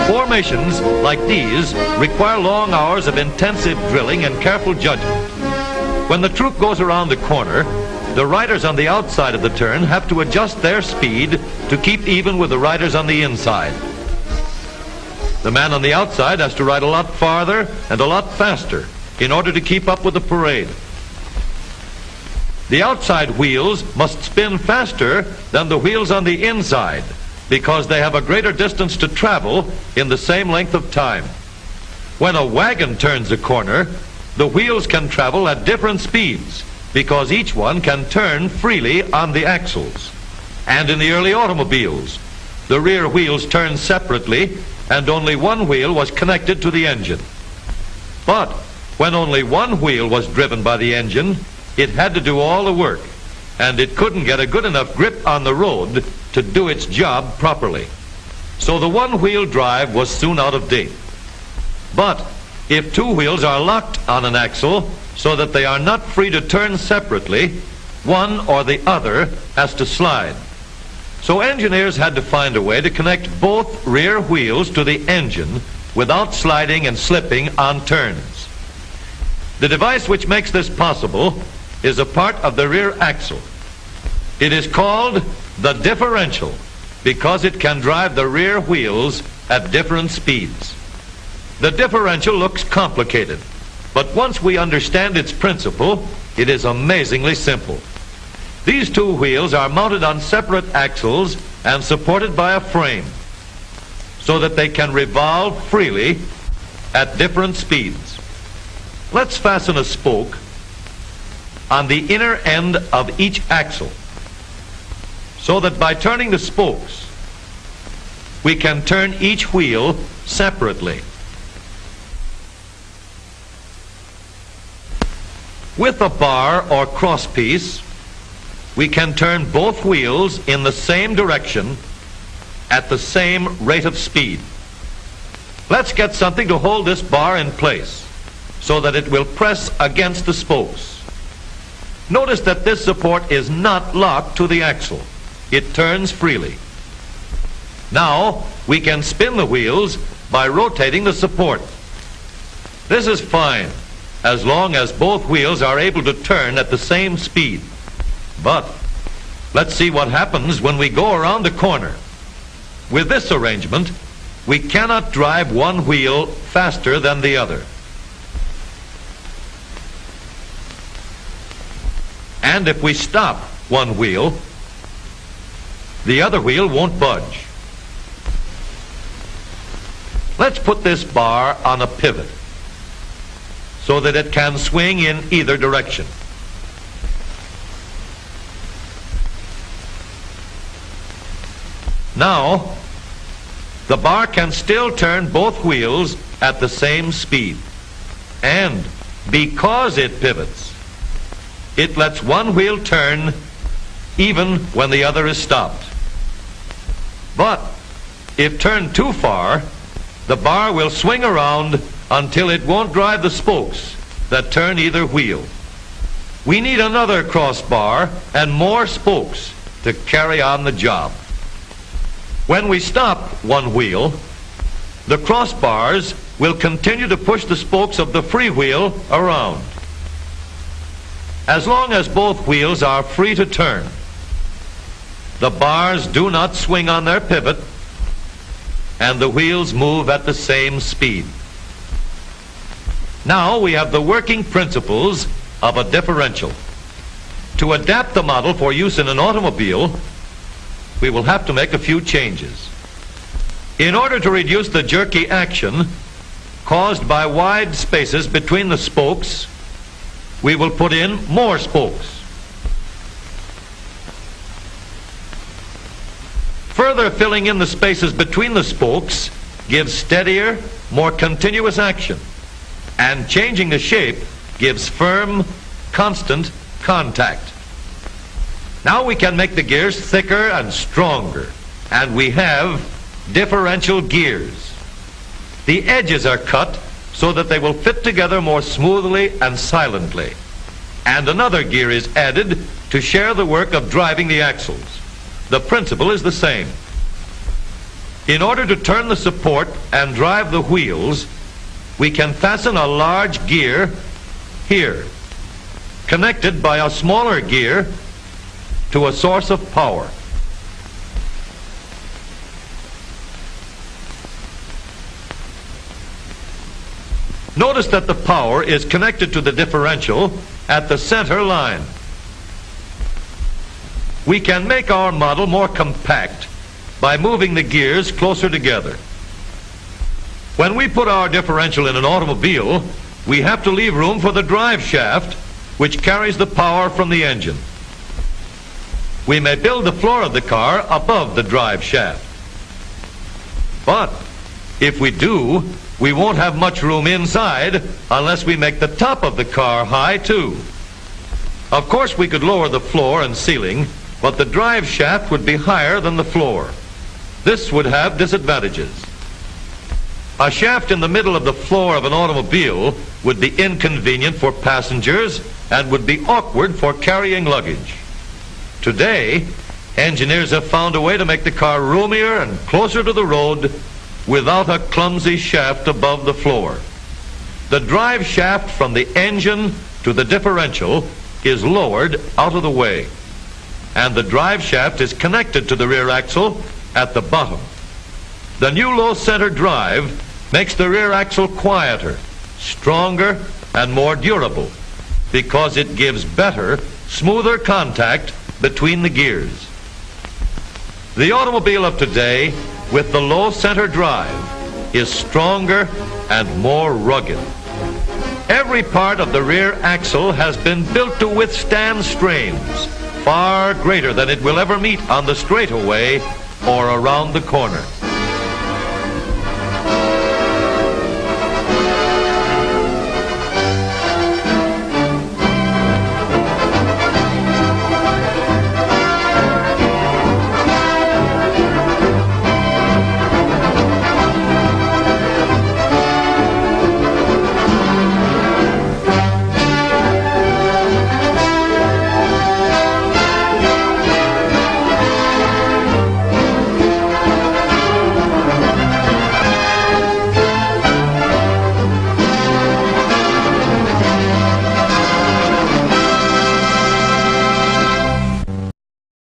Formations like these require long hours of intensive drilling and careful judgment. When the troop goes around the corner, the riders on the outside of the turn have to adjust their speed to keep even with the riders on the inside. The man on the outside has to ride a lot farther and a lot faster in order to keep up with the parade. The outside wheels must spin faster than the wheels on the inside because they have a greater distance to travel in the same length of time. When a wagon turns a corner, the wheels can travel at different speeds because each one can turn freely on the axles. And in the early automobiles, the rear wheels turned separately and only one wheel was connected to the engine. But when only one wheel was driven by the engine, it had to do all the work, and it couldn't get a good enough grip on the road to do its job properly. So the one-wheel drive was soon out of date. But if two wheels are locked on an axle so that they are not free to turn separately, one or the other has to slide. So engineers had to find a way to connect both rear wheels to the engine without sliding and slipping on turns. The device which makes this possible is a part of the rear axle. It is called the differential because it can drive the rear wheels at different speeds. The differential looks complicated, but once we understand its principle, it is amazingly simple. These two wheels are mounted on separate axles and supported by a frame so that they can revolve freely at different speeds. Let's fasten a spoke on the inner end of each axle so that by turning the spokes, we can turn each wheel separately. With a bar or crosspiece, we can turn both wheels in the same direction at the same rate of speed. Let's get something to hold this bar in place so that it will press against the spokes. Notice that this support is not locked to the axle. It turns freely. Now we can spin the wheels by rotating the support. This is fine as long as both wheels are able to turn at the same speed. But let's see what happens when we go around the corner. With this arrangement, we cannot drive one wheel faster than the other. And if we stop one wheel, the other wheel won't budge. Let's put this bar on a pivot so that it can swing in either direction. Now, the bar can still turn both wheels at the same speed. And because it pivots, it lets one wheel turn even when the other is stopped. But if turned too far, the bar will swing around until it won't drive the spokes that turn either wheel. We need another crossbar and more spokes to carry on the job. When we stop one wheel, the crossbars will continue to push the spokes of the free wheel around. As long as both wheels are free to turn, the bars do not swing on their pivot and the wheels move at the same speed. Now we have the working principles of a differential. To adapt the model for use in an automobile, we will have to make a few changes. In order to reduce the jerky action caused by wide spaces between the spokes, we will put in more spokes. Further filling in the spaces between the spokes gives steadier, more continuous action, and changing the shape gives firm, constant contact. Now we can make the gears thicker and stronger, and we have differential gears. The edges are cut so that they will fit together more smoothly and silently. And another gear is added to share the work of driving the axles. The principle is the same. In order to turn the support and drive the wheels, we can fasten a large gear here, connected by a smaller gear to a source of power. Notice that the power is connected to the differential at the center line. We can make our model more compact by moving the gears closer together. When we put our differential in an automobile, we have to leave room for the drive shaft, which carries the power from the engine. We may build the floor of the car above the drive shaft. But if we do, we won't have much room inside unless we make the top of the car high too. Of course, we could lower the floor and ceiling, but the drive shaft would be higher than the floor. This would have disadvantages. A shaft in the middle of the floor of an automobile would be inconvenient for passengers and would be awkward for carrying luggage. Today, engineers have found a way to make the car roomier and closer to the road without a clumsy shaft above the floor. The drive shaft from the engine to the differential is lowered out of the way, and the drive shaft is connected to the rear axle at the bottom. The new low center drive makes the rear axle quieter, stronger, and more durable because it gives better, smoother contact between the gears. The automobile of today with the low center drive is stronger and more rugged. Every part of the rear axle has been built to withstand strains far greater than it will ever meet on the straightaway or around the corner.